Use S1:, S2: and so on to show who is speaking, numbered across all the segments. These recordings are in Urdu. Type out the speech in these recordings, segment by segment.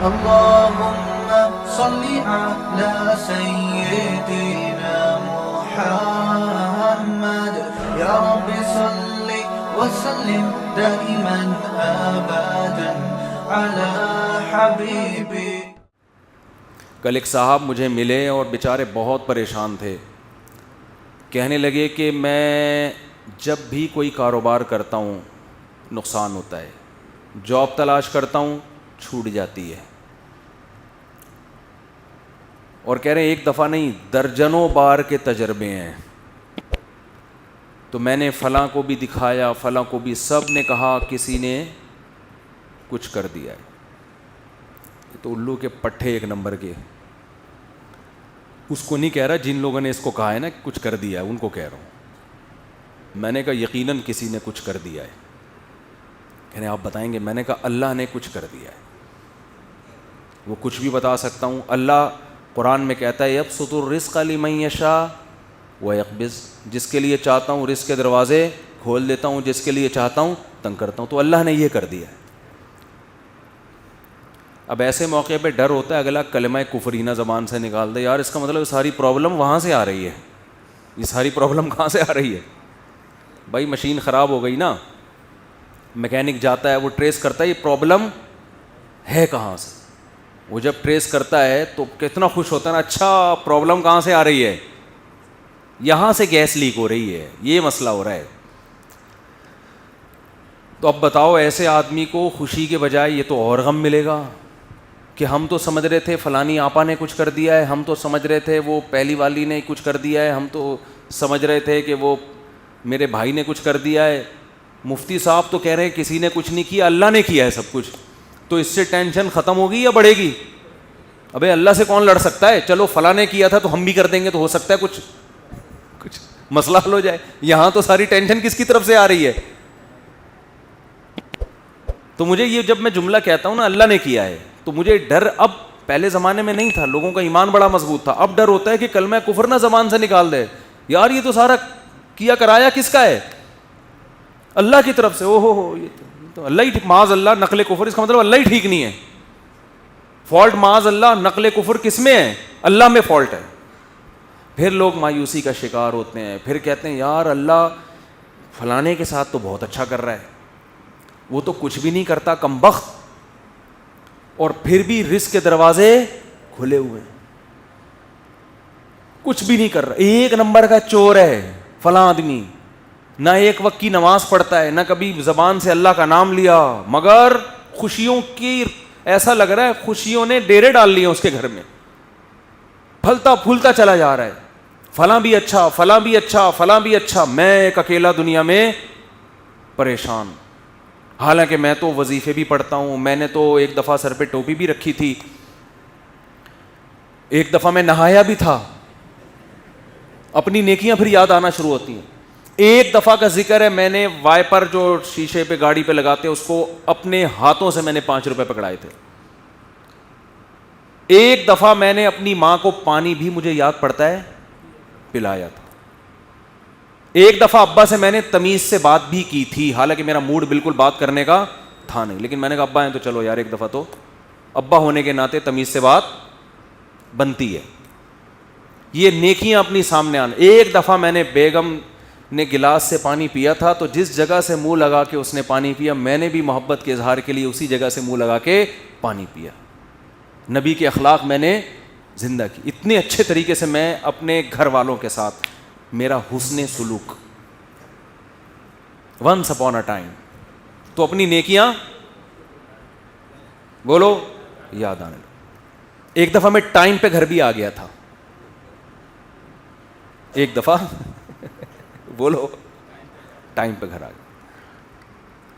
S1: اللهم صل على سيدنا محمد يا رب صل وسلم دائما ابدا على حبيبي.
S2: کل ایک صاحب مجھے ملے اور بیچارے بہت پریشان تھے. کہنے لگے کہ میں جب بھی کوئی کاروبار کرتا ہوں نقصان ہوتا ہے, جاب تلاش کرتا ہوں چھوٹ جاتی ہے, اور کہہ رہے ہیں ایک دفعہ نہیں درجنوں بار کے تجربے ہیں. تو میں نے فلاں کو بھی دکھایا, فلاں کو بھی, سب نے کہا کسی نے کچھ کر دیا ہے. تو الو کے پٹھے ایک نمبر کے. اس کو نہیں کہہ رہا جن لوگوں نے اس کو کہا ہے نا کچھ کر دیا ہے, ان کو کہہ رہا ہوں. میں نے کہا یقیناً کسی نے کچھ کر دیا ہے. کہنے آپ بتائیں گے؟ میں نے کہا اللہ نے کچھ کر دیا ہے. وہ کچھ بھی بتا سکتا ہوں. اللہ قرآن میں کہتا ہے یبسط الرزق لمن یشاء ویقبض, جس کے لیے چاہتا ہوں رزق کے دروازے کھول دیتا ہوں, جس کے لیے چاہتا ہوں تنگ کرتا ہوں. تو اللہ نے یہ کر دیا ہے. اب ایسے موقع پہ ڈر ہوتا ہے اگلا کلمہ کفرینہ زبان سے نکال دے, یار اس کا مطلب ساری پرابلم وہاں سے آ رہی ہے. یہ ساری پرابلم کہاں سے آ رہی ہے؟ بھائی مشین خراب ہو گئی نا, میکینک جاتا ہے وہ ٹریس کرتا ہے یہ پرابلم ہے کہاں سے. وہ جب ٹریس کرتا ہے تو کتنا خوش ہوتا ہے نا, اچھا پرابلم کہاں سے آ رہی ہے, یہاں سے گیس لیک ہو رہی ہے, یہ مسئلہ ہو رہا ہے. تو اب بتاؤ ایسے آدمی کو خوشی کے بجائے یہ تو اور غم ملے گا کہ ہم تو سمجھ رہے تھے فلانی آپا نے کچھ کر دیا ہے, ہم تو سمجھ رہے تھے وہ پہلی والی نے کچھ کر دیا ہے, ہم تو سمجھ رہے تھے کہ وہ میرے بھائی نے کچھ کر دیا ہے, مفتی صاحب تو کہہ رہے ہیں کسی نے کچھ نہیں کیا, اللہ نے کیا ہے سب کچھ. تو اس سے ٹینشن ختم ہوگی یا بڑھے گی؟ ابے اللہ سے کون لڑ سکتا ہے؟ چلو فلاں نے کیا تھا تو ہم بھی کر دیں گے, تو ہو سکتا ہے کچھ مسئلہ حل ہو جائے. یہاں تو ساری ٹینشن کس کی طرف سے آ رہی ہے؟ تو مجھے یہ جب میں جملہ کہتا ہوں نا اللہ نے کیا ہے, تو مجھے ڈر اب, پہلے زمانے میں نہیں تھا, لوگوں کا ایمان بڑا مضبوط تھا. اب ڈر ہوتا ہے کہ کلمہ کفر نہ زبان سے نکال دے, یار یہ تو سارا کیا کرایا کس کا ہے؟ اللہ کی طرف سے. او ہو یہ تو اللہ ہی, معاذ اللہ نقل کفر, اس کا مطلب اللہ ہی ٹھیک نہیں ہے. فالٹ معاذ اللہ نقل کفر کس میں ہے؟ اللہ میں فالٹ ہے. پھر لوگ مایوسی کا شکار ہوتے ہیں, پھر کہتے ہیں یار اللہ فلانے کے ساتھ تو بہت اچھا کر رہا ہے, وہ تو کچھ بھی نہیں کرتا کمبخت, اور پھر بھی رزق کے دروازے کھلے ہوئے ہیں, کچھ بھی نہیں کر رہا, ایک نمبر کا چور ہے فلاں آدمی, نہ ایک وقت کی نماز پڑھتا ہے, نہ کبھی زبان سے اللہ کا نام لیا, مگر خوشیوں کی ایسا لگ رہا ہے خوشیوں نے ڈیرے ڈال لیے اس کے گھر میں, پھلتا پھولتا چلا جا رہا ہے. فلاں بھی اچھا, فلاں بھی اچھا, فلاں بھی اچھا, میں ایک اکیلا دنیا میں پریشان. حالانکہ میں تو وظیفے بھی پڑھتا ہوں, میں نے تو ایک دفعہ سر پہ ٹوپی بھی رکھی تھی, ایک دفعہ میں نہایا بھی تھا. اپنی نیکیاں پھر یاد آنا شروع ہوتی ہیں. ایک دفعہ کا ذکر ہے, میں نے وائپر جو شیشے پہ گاڑی پہ لگاتے اس کو اپنے ہاتھوں سے میں نے 5 روپے پکڑائے تھے. ایک دفعہ میں نے اپنی ماں کو پانی بھی, مجھے یاد پڑتا ہے, پلایا تھا. ایک دفعہ ابا سے میں نے تمیز سے بات بھی کی تھی, حالانکہ میرا موڈ بالکل بات کرنے کا تھا نہیں, لیکن میں نے کہا ابا ہیں تو چلو یار ایک دفعہ تو ابا ہونے کے ناطے تمیز سے بات بنتی ہے. یہ نیکیاں اپنی سامنے آنا. ایک دفعہ میں نے بیگم نے گلاس سے پانی پیا تھا, تو جس جگہ سے منہ لگا کے اس نے پانی پیا, میں نے بھی محبت کے اظہار کے لیے اسی جگہ سے منہ لگا کے پانی پیا. نبی کے اخلاق میں نے زندہ کی. اتنے اچھے طریقے سے میں اپنے گھر والوں کے ساتھ, میرا حسن سلوک ونس اپون اے ٹائم. تو اپنی نیکیاں بولو یاد آنے لگو. ایک دفعہ میں ٹائم پہ گھر بھی آ گیا تھا, ایک دفعہ بولو ٹائم پہ گھر آ گیا.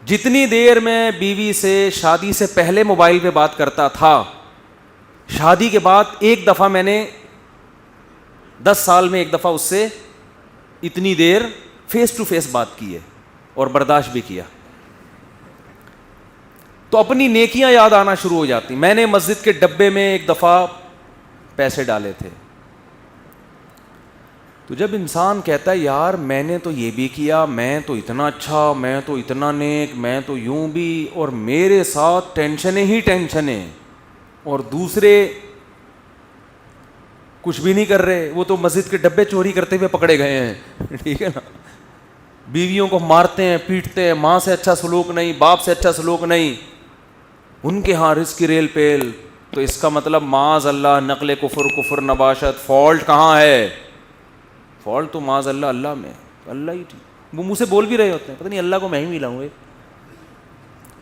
S2: جتنی دیر میں بیوی سے شادی سے پہلے موبائل پہ بات کرتا تھا, شادی کے بعد ایک دفعہ میں نے 10 سال میں ایک دفعہ اس سے اتنی دیر فیس ٹو فیس بات کی ہے, اور برداشت بھی کیا. تو اپنی نیکیاں یاد آنا شروع ہو جاتی. میں نے مسجد کے ڈبے میں ایک دفعہ پیسے ڈالے تھے, تو جب انسان کہتا ہے یار میں نے تو یہ بھی کیا, میں تو اتنا اچھا, میں تو اتنا نیک, میں تو یوں بھی, اور میرے ساتھ ٹینشنیں ہی ٹینشنیں, اور دوسرے کچھ بھی نہیں کر رہے, وہ تو مسجد کے ڈبے چوری کرتے ہوئے پکڑے گئے ہیں, ٹھیک ہے نا. بیویوں کو مارتے ہیں, پیٹتے ہیں, ماں سے اچھا سلوک نہیں, باپ سے اچھا سلوک نہیں, ان کے ہاں رزق کی ریل پیل. تو اس کا مطلب معاذ اللہ نقل کفر نباشت. فالٹ کہاں ہے؟ فالٹ تو معاذ اللہ اللہ میں, اللہ ہی ٹھیک. وہ منہ سے بول بھی رہے ہوتے ہیں, پتہ نہیں اللہ کو میں ہی ملاؤں.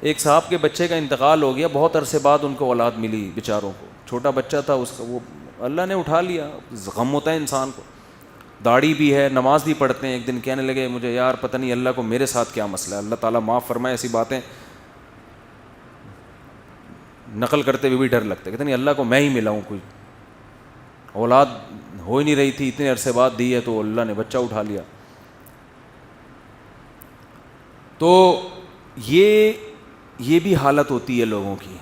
S2: ایک صاحب کے بچے کا انتقال ہو گیا, بہت عرصے بعد ان کو اولاد ملی بیچاروں کو, چھوٹا بچہ تھا اس کا, وہ اللہ نے اٹھا لیا. غم ہوتا ہے انسان کو, داڑھی بھی ہے, نماز بھی پڑھتے ہیں. ایک دن کہنے لگے مجھے یار پتہ نہیں اللہ کو میرے ساتھ کیا مسئلہ ہے, اللہ تعالیٰ معاف فرمائے, ایسی باتیں نقل کرتے ہوئے بھی ڈر لگتا ہے. کہتے نہیں اللہ کو میں ہی ملا ہوں, کوئی اولاد ہو ہی نہیں رہی تھی, اتنے عرصے بعد دی ہے تو اللہ نے بچہ اٹھا لیا. تو یہ بھی حالت ہوتی ہے لوگوں کی.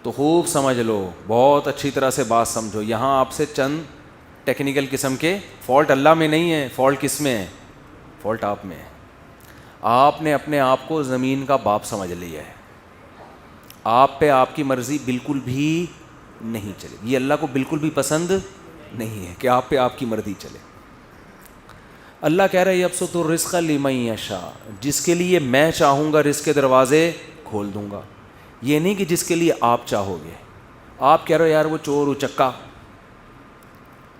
S2: تو خوب سمجھ لو, بہت اچھی طرح سے بات سمجھو. یہاں آپ سے چند ٹیکنیکل قسم کے فالٹ اللہ میں نہیں ہے, فالٹ کس میں ہے؟ فالٹ آپ میں ہے. آپ نے اپنے آپ کو زمین کا باپ سمجھ لیا ہے. آپ پہ آپ کی مرضی بالکل بھی نہیں چلے. یہ اللہ کو بالکل بھی پسند نہیں ہے کہ آپ پہ آپ کی مرضی چلے. اللہ کہہ رہا ہے یبسط الرزق لمن یشاء, جس کے لیے میں چاہوں گا رزق کے دروازے کھول دوں گا. یہ نہیں کہ جس کے لیے آپ چاہو گے. آپ کہہ رہے ہو یار وہ چور اچکا,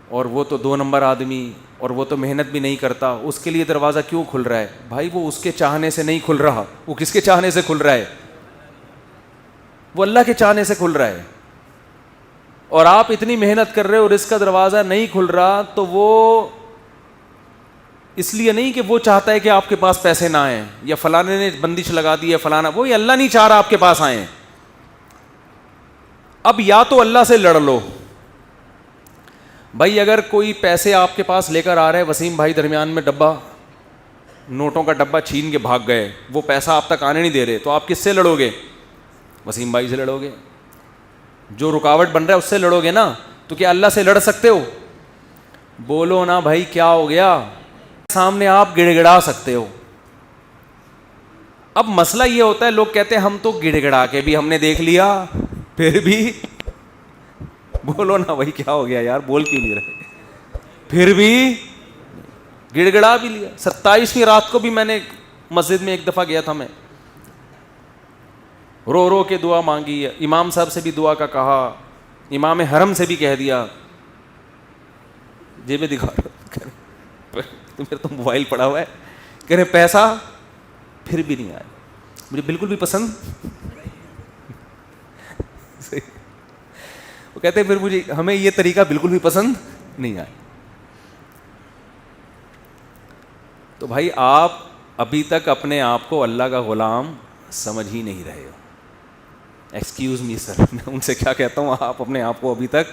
S2: اور وہ تو 2 نمبر آدمی, اور وہ تو محنت بھی نہیں کرتا, اس کے لیے دروازہ کیوں کھل رہا ہے؟ بھائی وہ اس کے چاہنے سے نہیں کھل رہا. وہ کس کے چاہنے سے کھل رہا ہے؟ وہ اللہ کے چاہنے سے کھل رہا ہے. اور آپ اتنی محنت کر رہے ہو, رزق کا دروازہ نہیں کھل رہا, تو وہ اس لیے نہیں کہ وہ چاہتا ہے کہ آپ کے پاس پیسے نہ آئیں, یا فلانے نے بندش لگا دی ہے فلانا, وہ اللہ نہیں چاہ رہا آپ کے پاس آئیں. اب یا تو اللہ سے لڑ لو. بھائی اگر کوئی پیسے آپ کے پاس لے کر آ رہا ہے, وسیم بھائی درمیان میں ڈبہ, نوٹوں کا ڈبہ چھین کے بھاگ گئے, وہ پیسہ آپ تک آنے نہیں دے رہے, تو آپ کس سے لڑو گے؟ وسیم بھائی سے لڑو گے. جو رکاوٹ بن رہا ہے اس سے لڑو گے نا. تو کیا اللہ سے لڑ سکتے ہو؟ بولو نا بھائی کیا ہو گیا. سامنے آپ گڑ گڑا سکتے ہو. اب مسئلہ یہ ہوتا ہے, لوگ کہتے ہیں ہم تو گڑ گڑا کے بھی ہم نے دیکھ لیا, پھر بھی بولو نا بھائی کیا ہو گیا یار, بول کیوں نہیں رہے؟ پھر بھی گڑ گڑا بھی لیا. 27ویں رات کو بھی میں نے مسجد میں ایک دفعہ گیا تھا, میں رو رو کے دعا مانگی, امام صاحب سے بھی دعا کا کہا, امام حرم سے بھی کہہ دیا. جیبیں دکھا تو میرا تو موبائل پڑا ہوا ہے, کہہ رہے پیسہ, پھر بھی نہیں آیا. مجھے بالکل بھی پسند. وہ کہتے ہیں پھر مجھے ہمیں یہ طریقہ بالکل بھی پسند نہیں آیا. تو بھائی آپ ابھی تک اپنے آپ کو اللہ کا غلام سمجھ ہی نہیں رہے ہو. ایکسکیوز می سر, میں ان سے کیا کہتا ہوں, آپ اپنے آپ کو ابھی تک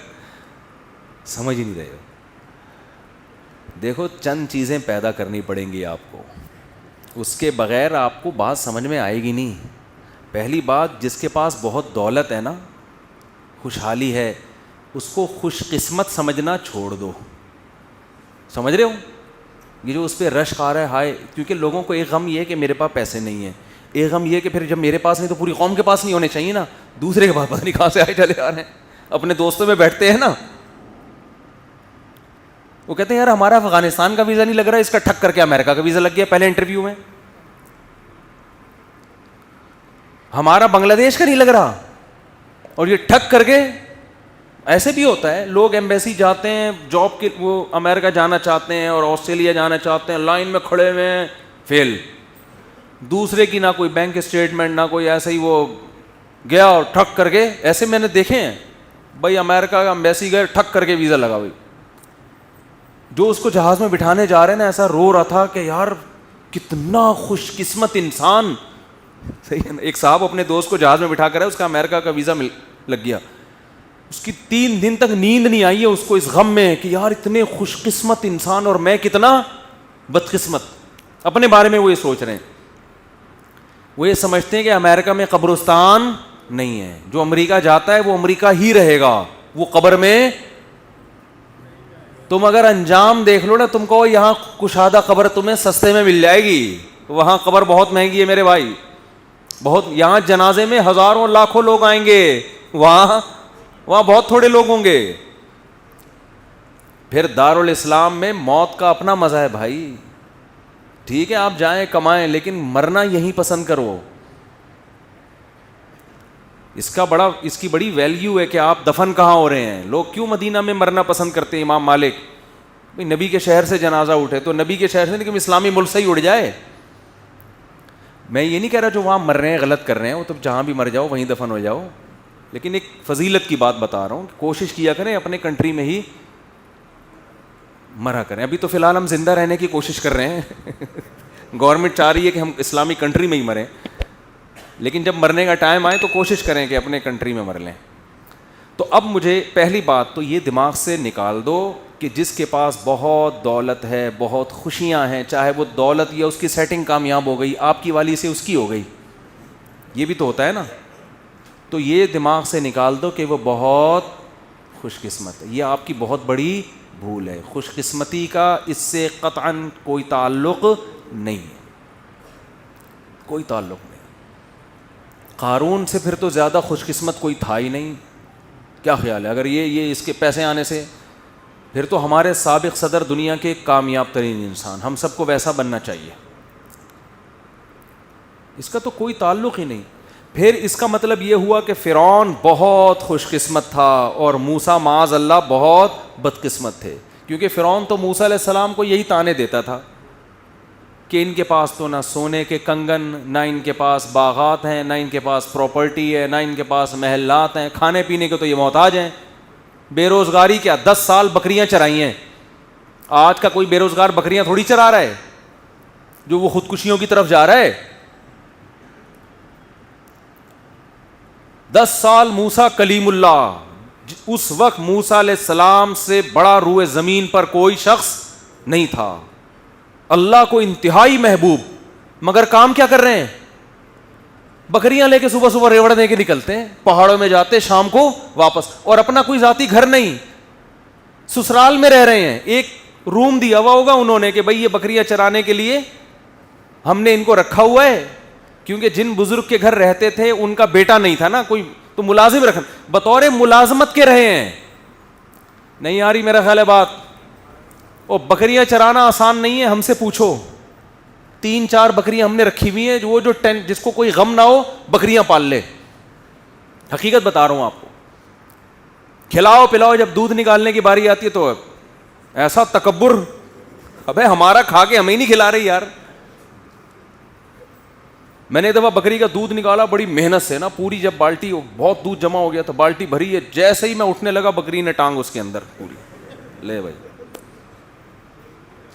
S2: سمجھ ہی نہیں رہے ہو. دیکھو چند چیزیں پیدا کرنی پڑیں گی آپ کو, اس کے بغیر آپ کو بات سمجھ میں آئے گی نہیں. پہلی بات, جس کے پاس بہت دولت ہے نا, خوشحالی ہے, اس کو خوش قسمت سمجھنا چھوڑ دو. سمجھ رہے ہو؟ یہ جو اس پہ رشک آ رہا ہے ہائے, کیونکہ لوگوں کو ایک غم یہ ہے کہ میرے پاس پیسے نہیں ہیں, ایک غم یہ کہ پھر جب میرے پاس نہیں تو پوری قوم کے پاس نہیں ہونے چاہیے نا, دوسرے کے پاس پتہ نہیں کہاں سے آئے چلے آ رہے ہیں. اپنے دوستوں میں بیٹھتے ہیں نا, وہ کہتے ہیں یار ہمارا افغانستان کا ویزا نہیں لگ رہا, اس کا ٹھک کر کے امریکہ کا ویزا لگ گیا پہلے انٹرویو میں. ہمارا بنگلہ دیش کا نہیں لگ رہا, اور یہ ٹھک کر کے. ایسے بھی ہوتا ہے, لوگ ایمبیسی جاتے ہیں جاب کے, وہ امریکہ جانا چاہتے ہیں اور آسٹریلیا جانا چاہتے ہیں, لائن میں کھڑے ہوئے ہیں, فیل. دوسرے کی نہ کوئی بینک اسٹیٹمنٹ نہ کوئی, ایسے ہی وہ گیا اور ٹھک کر کے. ایسے میں نے دیکھے ہیں بھائی, امریکہ کا ایمبیسی گئے, ٹھک کر کے ویزا لگا. بھائی جو اس کو جہاز میں بٹھانے جا رہے ہیں نا, ایسا رو رہا تھا کہ یار کتنا خوش قسمت انسان. صحیح ہے نا. ایک صاحب اپنے دوست کو جہاز میں بٹھا کر ہے, اس کا امریکہ کا ویزا لگ گیا. اس کی 3 دن تک نیند نہیں آئی ہے اس کو, اس غم میں کہ یار اتنے خوش قسمت انسان اور میں کتنا بدقسمت. اپنے بارے میں وہ یہ سوچ رہے ہیں. وہ یہ سمجھتے ہیں کہ امریکہ میں قبرستان نہیں ہے, جو امریکہ جاتا ہے وہ امریکہ ہی رہے گا, وہ قبر میں. تم اگر انجام دیکھ لو نا, تم کو یہاں کشادہ قبر تمہیں سستے میں مل جائے گی, وہاں قبر بہت مہنگی ہے میرے بھائی. بہت یہاں جنازے میں ہزاروں لاکھوں لوگ آئیں گے، وہاں بہت تھوڑے لوگ ہوں گے. پھر دارالاسلام میں موت کا اپنا مزہ ہے بھائی. ٹھیک ہے آپ جائیں کمائیں، لیکن مرنا یہیں پسند کرو. اس کی بڑی ویلیو ہے کہ آپ دفن کہاں ہو رہے ہیں. لوگ کیوں مدینہ میں مرنا پسند کرتے ہیں؟ امام مالک نبی کے شہر سے جنازہ اٹھے تو نبی کے شہر سے نہیں کہ اسلامی ملک سے ہی اڑ جائے. میں یہ نہیں کہہ رہا جو وہاں مر رہے ہیں غلط کر رہے ہیں، وہ تو جہاں بھی مر جاؤ وہیں دفن ہو جاؤ، لیکن ایک فضیلت کی بات بتا رہا ہوں کہ کوشش کیا کریں اپنے کنٹری میں ہی مرا کریں. ابھی تو فی الحال ہم زندہ رہنے کی کوشش کر رہے ہیں گورنمنٹ چاہ رہی ہے کہ ہم اسلامی کنٹری میں ہی مریں، لیکن جب مرنے کا ٹائم آئے تو کوشش کریں کہ اپنے کنٹری میں مر لیں. تو اب مجھے پہلی بات تو یہ دماغ سے نکال دو کہ جس کے پاس بہت دولت ہے، بہت خوشیاں ہیں، چاہے وہ دولت یا اس کی سیٹنگ کامیاب ہو گئی، آپ کی والی سے اس کی ہو گئی، یہ بھی تو ہوتا ہے نا، تو یہ دماغ سے نکال دو کہ وہ بہت خوش قسمت ہے. یہ آپ کی بہت بڑی بھول ہے. خوش قسمتی کا اس سے قطعاً کوئی تعلق نہیں ہے، کوئی تعلق نہیں. قارون سے پھر تو زیادہ خوش قسمت کوئی تھا ہی نہیں. کیا خیال ہے؟ اگر یہ اس کے پیسے آنے سے، پھر تو ہمارے سابق صدر دنیا کے کامیاب ترین انسان، ہم سب کو ویسا بننا چاہیے. اس کا تو کوئی تعلق ہی نہیں. پھر اس کا مطلب یہ ہوا کہ فرعون بہت خوش قسمت تھا اور موسیٰ معاذ اللہ بہت بدقسمت تھے، کیونکہ فرعون تو موسیٰ علیہ السلام کو یہی طعنے دیتا تھا کہ ان کے پاس تو نہ سونے کے کنگن، نہ ان کے پاس باغات ہیں، نہ ان کے پاس پراپرٹی ہے، نہ ان کے پاس محلات ہیں، کھانے پینے کے تو یہ محتاج ہیں. بے روزگاری کیا 10 سال بکریاں چرائی ہیں. آج کا کوئی بے روزگار بکریاں تھوڑی چرا رہا ہے جو وہ خودکشیوں کی طرف جا رہا ہے. 10 سال موسیٰ کلیم اللہ، اس وقت موسیٰ علیہ السلام سے بڑا روئے زمین پر کوئی شخص نہیں تھا، اللہ کو انتہائی محبوب، مگر کام کیا کر رہے ہیں؟ بکریاں لے کے صبح صبح ریوڑنے کے نکلتے ہیں، پہاڑوں میں جاتے، شام کو واپس، اور اپنا کوئی ذاتی گھر نہیں، سسرال میں رہ رہے ہیں. ایک روم دیا ہوا ہوگا انہوں نے کہ بھئی یہ بکریاں چرانے کے لیے ہم نے ان کو رکھا ہوا ہے، کیونکہ جن بزرگ کے گھر رہتے تھے ان کا بیٹا نہیں تھا نا کوئی، تو ملازم رکھنا، بطور ملازمت کے رہے ہیں. نہیں آ رہی میرا خیال ہے بات؟ اور بکریاں چرانا آسان نہیں ہے، ہم سے پوچھو. 3-4 بکریاں ہم نے رکھی ہوئی ہیں، وہ جو جس کو کوئی غم نہ ہو بکریاں پال لے. حقیقت بتا رہا ہوں آپ کو. کھلاؤ پلاؤ، جب دودھ نکالنے کی باری آتی ہے تو ایسا تکبر، ابے ہمارا کھا کے ہمیں نہیں کھلا رہی یار. میں نے ایک دفعہ بکری کا دودھ نکالا بڑی محنت سے نا، پوری جب بالٹی بہت دودھ جمع ہو گیا تھا، بالٹی بھری ہے، جیسے ہی میں اٹھنے لگا بکری نے ٹانگ اس کے اندر پوری لے بھائی.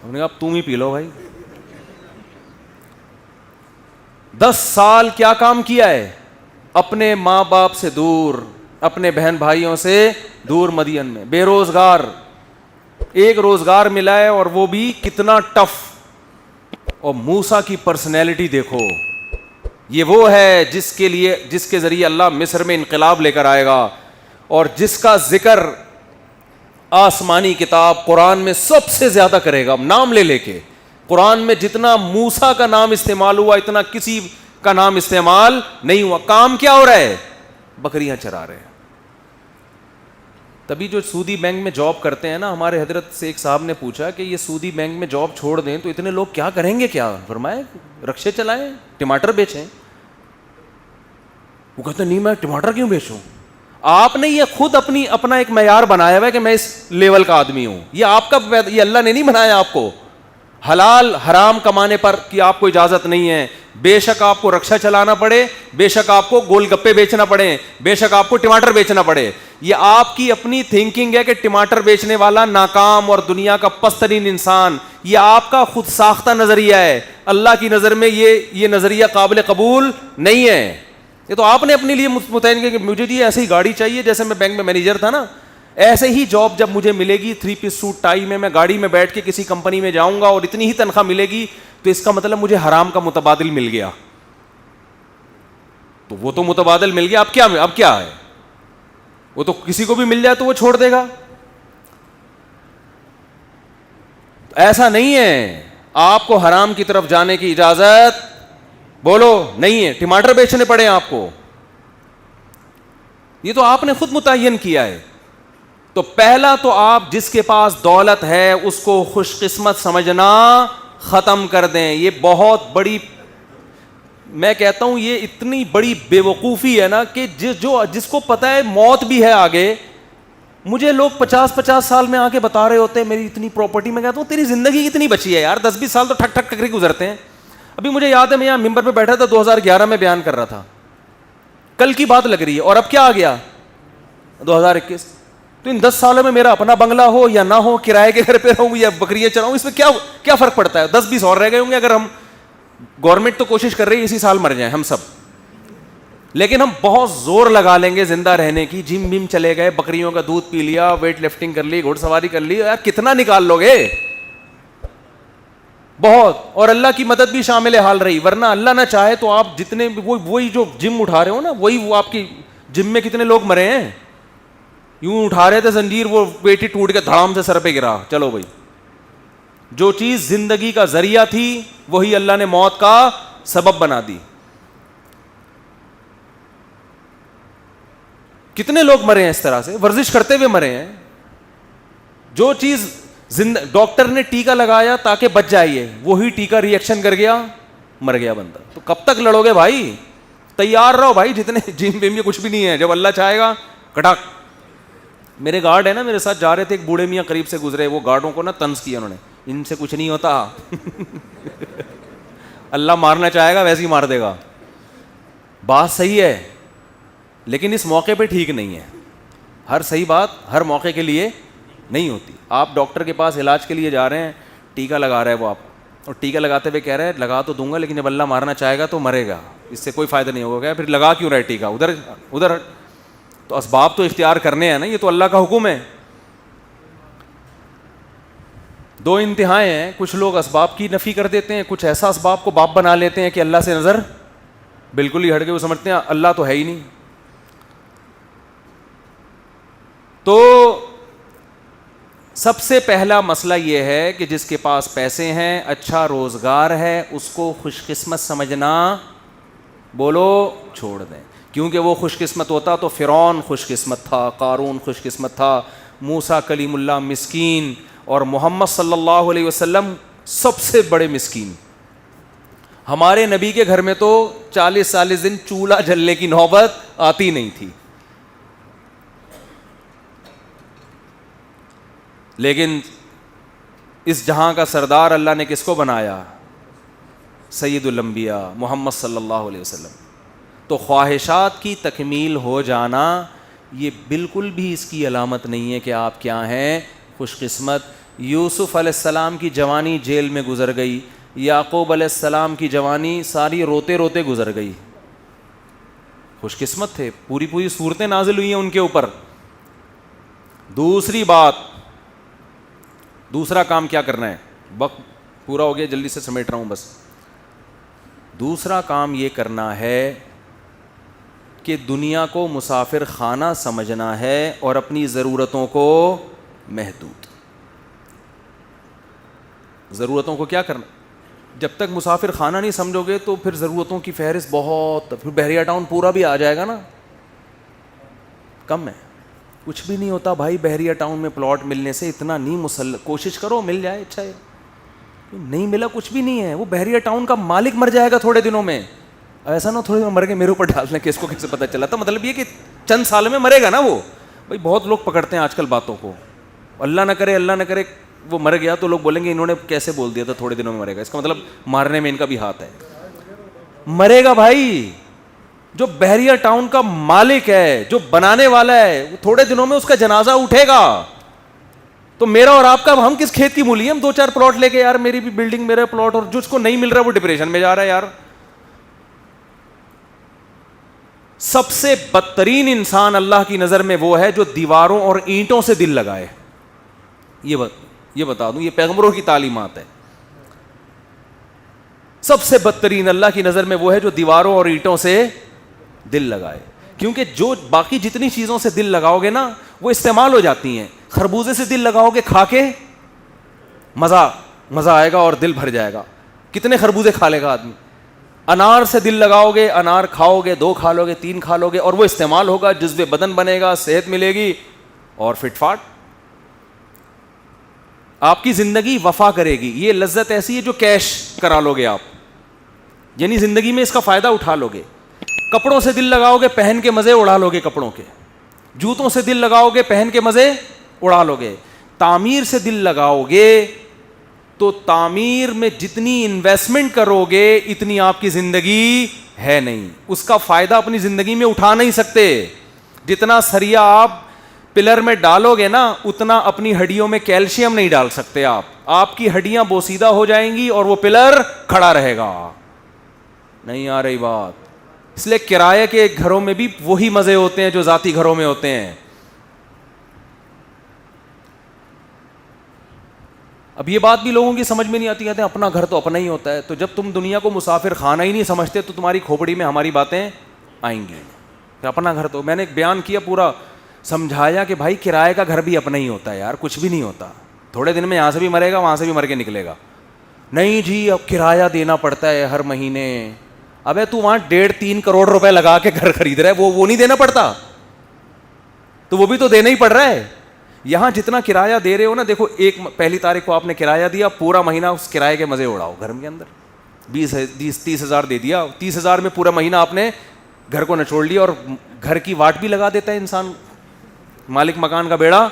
S2: ہم نے کہا اب تم ہی پی لو بھائی. 10 سال کیا کام کیا ہے؟ اپنے ماں باپ سے دور، اپنے بہن بھائیوں سے دور، مدین میں بے روزگار. ایک روزگار ملا ہے اور وہ بھی کتنا ٹف. اور موسیٰ کی پرسنالٹی دیکھو، یہ وہ ہے جس کے ذریعے اللہ مصر میں انقلاب لے کر آئے گا، اور جس کا ذکر آسمانی کتاب قرآن میں سب سے زیادہ کرے گا، نام لے لے کے. قرآن میں جتنا موسیٰ کا نام استعمال ہوا اتنا کسی کا نام استعمال نہیں ہوا. کام کیا ہو رہا ہے؟ بکریاں چرا رہے ہیں. تبھی جو سودی بینک میں جاب کرتے ہیں نا، ہمارے حضرت سے ایک صاحب نے پوچھا کہ یہ سودی بینک میں جاب چھوڑ دیں تو اتنے لوگ کیا کریں گے؟ کیا فرمائے؟ رکشے چلائیں، ٹماٹر بیچیں. وہ کہتے نہیں میں ٹماٹر کیوں بیچوں؟ آپ نے یہ خود اپنا ایک معیار بنایا ہوا ہے کہ میں اس لیول کا آدمی ہوں. یہ آپ کا، یہ اللہ نے نہیں بنایا آپ کو. حلال حرام کمانے پر کی آپ کو اجازت نہیں ہے. بے شک آپ کو رکشا چلانا پڑے، بے شک آپ کو گول گپے بیچنا پڑے، بے شک آپ کو ٹماٹر بیچنا پڑے. یہ آپ کی اپنی تھنکنگ ہے کہ ٹماٹر بیچنے والا ناکام اور دنیا کا پست ترین انسان. یہ آپ کا خود ساختہ نظریہ ہے. اللہ کی نظر میں یہ نظریہ قابل قبول نہیں ہے. یہ تو آپ نے اپنے لیے متعین کیا کہ مجھے جی ایسی گاڑی چاہیے، جیسے میں بینک میں مینیجر تھا نا، ایسے ہی جاب جب مجھے ملے گی 3 پیس سوٹ ٹائی میں گاڑی میں بیٹھ کے کسی کمپنی میں جاؤں گا اور اتنی ہی تنخواہ ملے گی، تو اس کا مطلب مجھے حرام کا متبادل مل گیا. تو وہ تو متبادل مل گیا، اب کیا ہے؟ وہ تو کسی کو بھی مل جائے تو وہ چھوڑ دے گا. ایسا نہیں ہے. آپ کو حرام کی طرف جانے کی اجازت بولو نہیں ہے, ٹماٹر بیچنے پڑے آپ کو, یہ تو آپ نے خود متعین کیا ہے. تو پہلا تو آپ جس کے پاس دولت ہے اس کو خوش قسمت سمجھنا ختم کر دیں. یہ بہت بڑی, میں کہتا ہوں یہ اتنی بڑی بے وقوفی ہے نا کہ جس کو پتا ہے موت بھی ہے آگے. مجھے لوگ 50 سال میں آ کے بتا رہے ہوتے ہیں میری اتنی پراپرٹی, میں کہتا ہوں تیری زندگی کتنی بچی ہے یار, 10-20 سال تو ٹھک ٹھک ٹکری گزرتے ہیں. ابھی مجھے یاد ہے میں یہاں ممبر پہ بیٹھا تھا 2011 میں بیان کر رہا تھا, کل کی بات لگ رہی ہے, اور اب کیا آ گیا 2021. تو ان 10 سالوں میں میرا اپنا بنگلہ ہو یا نہ ہو, کرائے کے گھر پہ رہوں یا بکریاں چراؤں, اس میں کیا فرق پڑتا ہے؟ 10-20 اور رہ گئے ہوں گے. اگر ہم, گورنمنٹ تو کوشش کر رہی ہے اسی سال مر جائیں ہم سب, لیکن ہم بہت زور لگا لیں گے زندہ رہنے کی. جم بم چلے گئے, بکریوں کا دودھ پی لیا, ویٹ لفٹنگ کر لی, گھوڑ سواری کر لی, یار کتنا نکال لو گے؟ بہت. اور اللہ کی مدد بھی شامل حال رہی, ورنہ اللہ نہ چاہے تو آپ جتنے وہی جو جم اٹھا رہے ہو نا, وہی وہ آپ کی جم میں کتنے لوگ مرے ہیں. یوں اٹھا رہے تھے زنجیر, وہ پیٹی ٹوٹ کے دھڑام سے سر پہ گرا. چلو بھائی, جو چیز زندگی کا ذریعہ تھی وہی اللہ نے موت کا سبب بنا دی. کتنے لوگ مرے ہیں اس طرح سے, ورزش کرتے ہوئے مرے ہیں. جو چیز ڈاکٹر نے ٹیکا لگایا تاکہ بچ جائیے, وہی ٹیکا ری ایکشن کر گیا, مر گیا بندہ. تو کب تک لڑو گے بھائی؟ تیار رہو بھائی, جتنے جم وم کچھ بھی نہیں ہے, جب اللہ چاہے گا کٹاک. میرے گارڈ ہے نا, میرے ساتھ جا رہے تھے, ایک بوڑھے میاں قریب سے گزرے, وہ گارڈوں کو نا طنز کیا انہوں نے, ان سے کچھ نہیں ہوتا اللہ مارنا چاہے گا ویسے ہی مار دے گا. بات صحیح ہے لیکن اس موقع پہ ٹھیک نہیں ہے. ہر صحیح بات ہر موقع کے لیے نہیں ہوتی. آپ ڈاکٹر کے پاس علاج کے لیے جا رہے ہیں, ٹیکا لگا رہا ہے وہ آپ, اور ٹیکا لگاتے ہوئے کہہ رہے ہیں لگا تو دوں گا لیکن جب اللہ مارنا چاہے گا تو مرے گا, اس سے کوئی فائدہ نہیں ہوگا. پھر لگا کیوں رہے ٹیکا ادھر؟ تو اسباب تو اختیار کرنے ہیں نا, یہ تو اللہ کا حکم ہے. دو انتہائیں ہیں, کچھ لوگ اسباب کی نفی کر دیتے ہیں, کچھ ایسا اسباب کو باپ بنا لیتے ہیں کہ اللہ سے نظر بالکل ہی ہٹ گئے, وہ سمجھتے ہیں اللہ تو ہے ہی نہیں. تو سب سے پہلا مسئلہ یہ ہے کہ جس کے پاس پیسے ہیں, اچھا روزگار ہے, اس کو خوش قسمت سمجھنا بولو چھوڑ دیں. کیونکہ وہ خوش قسمت ہوتا تو فرعون خوش قسمت تھا, قارون خوش قسمت تھا, موسیٰ کلیم اللہ مسکین, اور محمد صلی اللہ علیہ وسلم سب سے بڑے مسکین. ہمارے نبی کے گھر میں تو 40 دن چولہا جلنے کی نوبت آتی نہیں تھی. لیکن اس جہاں کا سردار اللہ نے کس کو بنایا؟ سید الانبیاء محمد صلی اللہ علیہ وسلم. تو خواہشات کی تکمیل ہو جانا یہ بالکل بھی اس کی علامت نہیں ہے کہ آپ کیا ہیں خوش قسمت. یوسف علیہ السلام کی جوانی جیل میں گزر گئی, یعقوب علیہ السلام کی جوانی ساری روتے روتے گزر گئی, خوش قسمت تھے, پوری صورتیں نازل ہوئی ہیں ان کے اوپر. دوسری بات, دوسرا کام کیا کرنا ہے, وقت پورا ہو گیا جلدی سے سمیٹ رہا ہوں بس. دوسرا کام یہ کرنا ہے کہ دنیا کو مسافر خانہ سمجھنا ہے اور اپنی ضرورتوں کو محدود. ضرورتوں کو کیا کرنا, جب تک مسافر خانہ نہیں سمجھو گے تو پھر ضرورتوں کی فہرست بہت, پھر بحریہ ٹاؤن پورا بھی آ جائے گا نا, کم ہے. کچھ بھی نہیں ہوتا بھائی بحریہ ٹاؤن میں پلاٹ ملنے سے, اتنا نہیں کوشش کرو مل جائے, اچھا ہے, نہیں ملا کچھ بھی نہیں ہے. وہ بحریہ ٹاؤن کا مالک مر جائے گا تھوڑے دنوں میں, ایسا نہ تھوڑے دنوں مر کے میرے اوپر ڈالنے کہ اس کو کیسے پتہ چلا تھا. مطلب یہ کہ چند سال میں مرے گا نا وہ. بھائی بہت لوگ پکڑتے ہیں آج کل باتوں کو, اللہ نہ کرے وہ مر گیا تو لوگ بولیں گے انہوں نے کیسے بول دیا تھا تھوڑے دنوں میں مرے گا, اس کا مطلب مارنے میں ان کا بھی ہاتھ ہے. مرے گا بھائی, جو بحریہ ٹاؤن کا مالک ہے, جو بنانے والا ہے, وہ تھوڑے دنوں میں اس کا جنازہ اٹھے گا. تو میرا اور آپ کا, ہم کس کھیت کی مولی, ہم 2-4 پلاٹ لے کے یار میری بھی بلڈنگ میرا پلاٹ, اور جس کو نہیں مل رہا وہ ڈپریشن میں جا رہا ہے یار. سب سے بدترین انسان اللہ کی نظر میں وہ ہے جو دیواروں اور اینٹوں سے دل لگائے. یہ بتا دوں, یہ پیغمبروں کی تعلیمات ہے. سب سے بدترین اللہ کی نظر میں وہ ہے جو دیواروں اور اینٹوں سے دل لگائے. کیونکہ جو باقی جتنی چیزوں سے دل لگاؤ گے نا وہ استعمال ہو جاتی ہیں. خربوزے سے دل لگاؤ گے, کھا کے مزہ آئے گا اور دل بھر جائے گا. کتنے خربوزے کھا لے گا آدمی, انار سے دل لگاؤ گے, انار کھاؤ گے, 2 کھا لو گے, 3 کھا لو گے, اور وہ استعمال ہوگا, جزو بدن بنے گا, صحت ملے گی اور فٹ فاٹ. آپ کی زندگی وفا کرے گی. یہ لذت ایسی ہے جو کیش کرا لو گے آپ, یعنی زندگی میں اس کا فائدہ اٹھا لو گے. کپڑوں سے دل لگاؤ گے, پہن کے مزے اڑا لو گے کپڑوں کے. جوتوں سے دل لگاؤ گے, پہن کے مزے اڑا لو گے. تعمیر سے دل لگاؤ گے تو تعمیر میں جتنی انویسٹمنٹ کرو گے اتنی آپ کی زندگی ہے نہیں, اس کا فائدہ اپنی زندگی میں اٹھا نہیں سکتے. جتنا سریا آپ پلر میں ڈالو گے نا اتنا اپنی ہڈیوں میں کیلشیم نہیں ڈال سکتے آپ کی ہڈیاں بوسیدہ ہو جائیں گی اور وہ پلر کھڑا رہے گا. نہیں آ رہی بات؟ اس لیے کرائے کے گھروں میں بھی وہی مزے ہوتے ہیں جو ذاتی گھروں میں ہوتے ہیں. اب یہ بات بھی لوگوں کی سمجھ میں نہیں آتی, کہتے ہیں اپنا گھر تو اپنا ہی ہوتا ہے. تو جب تم دنیا کو مسافر خانہ ہی نہیں سمجھتے تو تمہاری کھوپڑی میں ہماری باتیں آئیں گی. اپنا گھر تو, میں نے ایک بیان کیا پورا سمجھایا کہ بھائی کرائے کا گھر بھی اپنا ہی ہوتا ہے یار, کچھ بھی نہیں ہوتا. تھوڑے دن میں یہاں سے بھی مرے گا, وہاں سے بھی مر کے نکلے گا. نہیں جی اب کرایہ دینا پڑتا ہے ہر مہینے. ابے تو وہاں 1.5-3 کروڑ روپے لگا کے گھر خرید رہا ہے, وہ نہیں دینا پڑتا؟ تو وہ بھی تو دینا ہی پڑ رہا ہے. یہاں جتنا کرایہ دے رہے ہو نا, دیکھو 1 تاریخ کو آپ نے کرایہ دیا, پورا مہینہ اس کرایے کے مزے اڑاؤ گھر کے اندر. 20-30 ہزار دے دیا, 30 ہزار میں پورا مہینہ آپ نے گھر کو نچوڑ لیا. اور گھر کی واٹ بھی لگا دیتا ہے انسان, مالک مکان کا بیڑا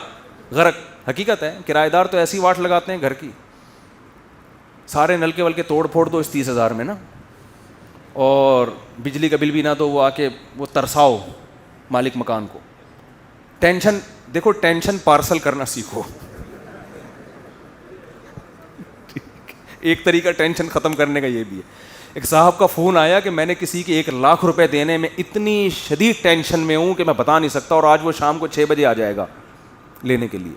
S2: غرق. حقیقت ہے, کرایہ دار تو ایسی واٹ لگاتے ہیں گھر کی, سارے نلکے ولکے توڑ پھوڑ دو اس 30 ہزار میں نا, اور بجلی کا بل بھی نہ تو وہ آ کے وہ ترساؤ مالک مکان کو. ٹینشن دیکھو, ٹینشن پارسل کرنا سیکھو. ایک طریقہ ٹینشن ختم کرنے کا یہ بھی ہے. ایک صاحب کا فون آیا کہ میں نے کسی کے 1 لاکھ روپے دینے میں اتنی شدید ٹینشن میں ہوں کہ میں بتا نہیں سکتا, اور آج وہ شام کو 6 بجے آ جائے گا لینے کے لیے.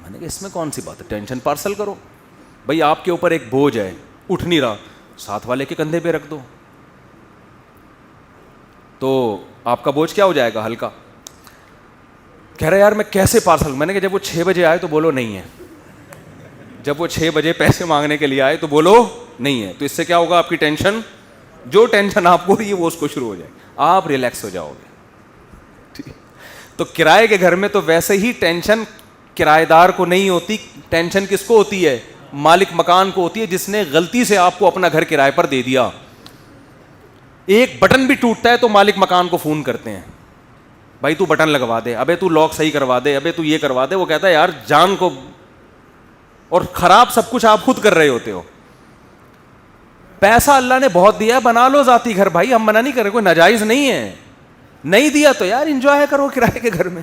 S2: میں نے کہا اس میں کون سی بات ہے, ٹینشن پارسل کرو. بھائی آپ کے اوپر ایک بوجھ ہے, اٹھ نہیں رہا, ساتھ والے کے کندھے پہ رکھ دو, تو آپ کا بوجھ کیا ہو جائے گا, ہلکا. کہہ رہے یار میں کیسے پارسل. میں نے کہا جب وہ 6 بجے آئے تو بولو نہیں ہے, جب وہ 6 بجے پیسے مانگنے کے لیے آئے تو بولو نہیں ہے. تو اس سے کیا ہوگا, آپ کی ٹینشن, جو ٹینشن آپ کو رہی ہے وہ اس کو شروع ہو جائے, آپ ریلیکس ہو جاؤ گے. تو کرائے کے گھر میں تو ویسے ہی ٹینشن کرایہ دار کو نہیں ہوتی, ٹینشن کس کو ہوتی ہے, مالک مکان کو ہوتی ہے, جس نے غلطی سے آپ کو اپنا گھر کرائے پر دے دیا. ایک بٹن بھی ٹوٹتا ہے تو مالک مکان کو فون کرتے ہیں, بھائی تو بٹن لگوا دے, ابے تو لاک صحیح کروا دے, ابے تو یہ کروا دے. وہ کہتا ہے یار جان کو, اور خراب سب کچھ آپ خود کر رہے ہوتے ہو. پیسہ اللہ نے بہت دیا ہے, بنا لو ذاتی گھر بھائی, ہم منع نہیں کر رہے, کوئی ناجائز نہیں ہے. نہیں دیا تو یار انجوائے کرو کرائے کے گھر میں.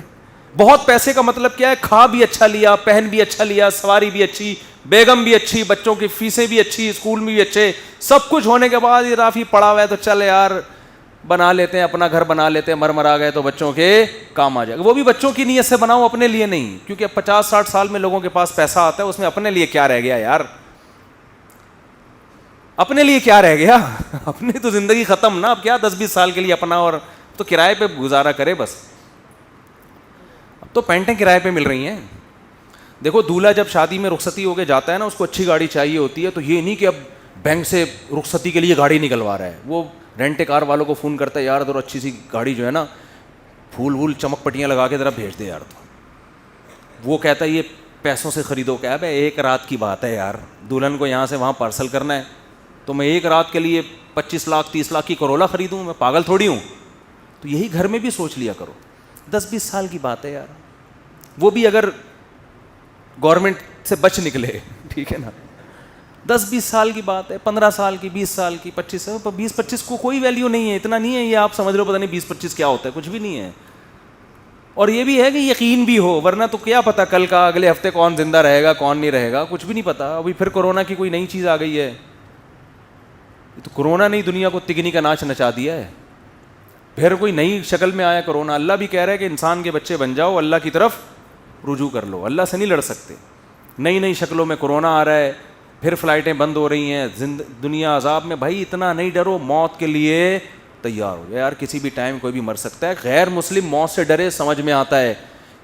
S2: بہت پیسے کا مطلب کیا ہے, کھا بھی اچھا لیا, پہن بھی اچھا لیا, سواری بھی اچھی, بیگم بھی اچھی, بچوں کی فیسیں بھی اچھی, اسکول میں بھی اچھے, سب کچھ ہونے کے بعد یہ رافی پڑا ہوا ہے تو چل یار بنا لیتے ہیں اپنا گھر, بنا لیتے ہیں, مرا گئے تو بچوں کے کام آ جائے گا. وہ بھی بچوں کی نیت سے بناؤ, اپنے لیے نہیں, کیونکہ اب 50-60 سال میں لوگوں کے پاس پیسہ آتا ہے, اس میں اپنے لیے کیا رہ گیا یار, اپنے لیے کیا رہ گیا, اپنی تو زندگی ختم نا. اب کیا 10-20 سال کے لیے اپنا, اور تو کرائے پہ گزارا کرے بس. اب تو پینٹیں کرائے پہ مل رہی ہیں. دیکھو دولہا جب شادی میں رخصتی ہو کے جاتا ہے نا, اس کو اچھی گاڑی چاہیے ہوتی ہے, تو یہ نہیں کہ اب بینک سے رخصتی کے لیے گاڑی نکلوا رہا ہے, وہ رینٹ کار والوں کو فون کرتا ہے, یار ذرا اچھی سی گاڑی جو ہے نا, پھول وول چمک پٹیاں لگا کے ذرا بھیج دے یار. تو وہ کہتا ہے یہ پیسوں سے خریدو. کیا ہے, 1 رات کی بات ہے یار, دلہن کو یہاں سے وہاں پارسل کرنا ہے, تو میں 1 رات کے لیے 25 لاکھ 30 لاکھ کی کرولا خریدوں, میں پاگل تھوڑی ہوں. تو یہی گھر میں بھی سوچ لیا کرو, 10-20 سال کی بات ہے یار, وہ بھی اگر گورنمنٹ سے بچ نکلے, ٹھیک ہے نا, 10-20 سال کی بات ہے, 15 سال کی, 20 سال کی, 20-25 کو کوئی ویلیو نہیں ہے, اتنا نہیں ہے. یہ آپ سمجھ رہے ہو پتہ نہیں 20-25 کیا ہوتا ہے, کچھ بھی نہیں ہے. اور یہ بھی ہے کہ یقین بھی ہو, ورنہ تو کیا پتا کل کا, اگلے ہفتے کون زندہ رہے گا کون نہیں رہے گا, کچھ بھی نہیں پتا. ابھی پھر کورونا کی کوئی نئی چیز آ گئی ہے, تو کورونا نے دنیا کو تگنی کا ناچ نچا دیا ہے. پھر کوئی نئی شکل میں آیا کورونا. اللہ بھی کہہ رہا ہے کہ انسان کے بچے بن جاؤ, اللہ کی طرف رجوع کر لو, اللہ سے نہیں لڑ سکتے. نئی شکلوں میں کورونا آ رہا ہے, پھر فلائٹیں بند ہو رہی ہیں, دنیا عذاب میں. بھائی اتنا نہیں ڈرو, موت کے لیے تیار ہو یار, کسی بھی ٹائم کوئی بھی مر سکتا ہے. غیر مسلم موت سے ڈرے, سمجھ میں آتا ہے,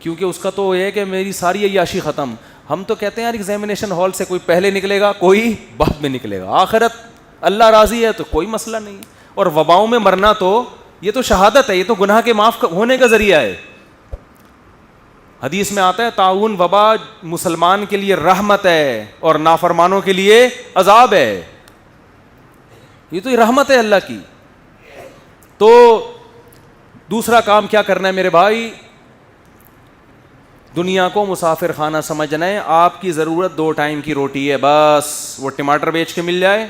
S2: کیونکہ اس کا تو یہ ہے کہ میری ساری عیاشی ختم. ہم تو کہتے ہیں یار ایگزامینیشن ہال سے کوئی پہلے نکلے گا, کوئی بعد میں نکلے گا. آخرت اللہ راضی ہے تو کوئی مسئلہ نہیں. اور وباؤں میں مرنا تو یہ تو شہادت ہے, یہ تو گناہ کے معاف ہونے کا ذریعہ ہے. حدیث میں آتا ہے طاعون وبا مسلمان کے لیے رحمت ہے اور نافرمانوں کے لیے عذاب ہے. یہ تو رحمت ہے اللہ کی. تو دوسرا کام کیا کرنا ہے میرے بھائی, دنیا کو مسافر خانہ سمجھنا ہے. آپ کی ضرورت 2 ٹائم کی روٹی ہے بس, وہ ٹماٹر بیچ کے مل جائے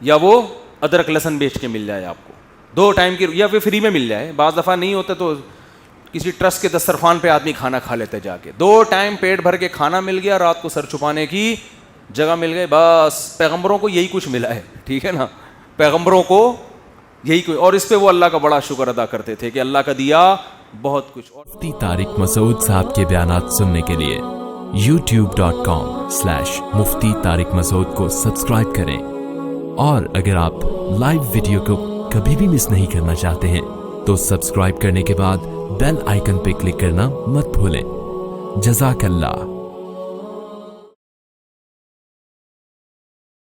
S2: یا وہ ادرک لہسن بیچ کے مل جائے آپ کو. 2 ٹائم کی, یا پھر فری میں مل جائے. بعض دفعہ نہیں ہوتا تو کسی ٹرسٹ کے دسترخوان پہ آدمی کھانا کھا لیتے جا کے. 2 ٹائم پیٹ بھر کے کھانا مل گیا, رات کو سر چھپانے کی جگہ مل گئی, بس. پیغمبروں کو یہی کچھ ملا ہے, ٹھیک ہے نا, پیغمبروں کو یہی کچھ. اور اس پہ وہ اللہ کا بڑا شکر ادا کرتے تھے کہ اللہ کا دیا بہت کچھ.
S3: مفتی طارق مسعود صاحب کے بیانات سننے کے لیے youtube.com/مفتی طارق مسعود کو سبسکرائب کریں. اور اگر آپ لائیو ویڈیو کو کبھی بھی مس نہیں کرنا چاہتے ہیں تو سبسکرائب کرنے کے بعد بیل آئیکن پہ کلک کرنا مت بھولیں. جزاک اللہ.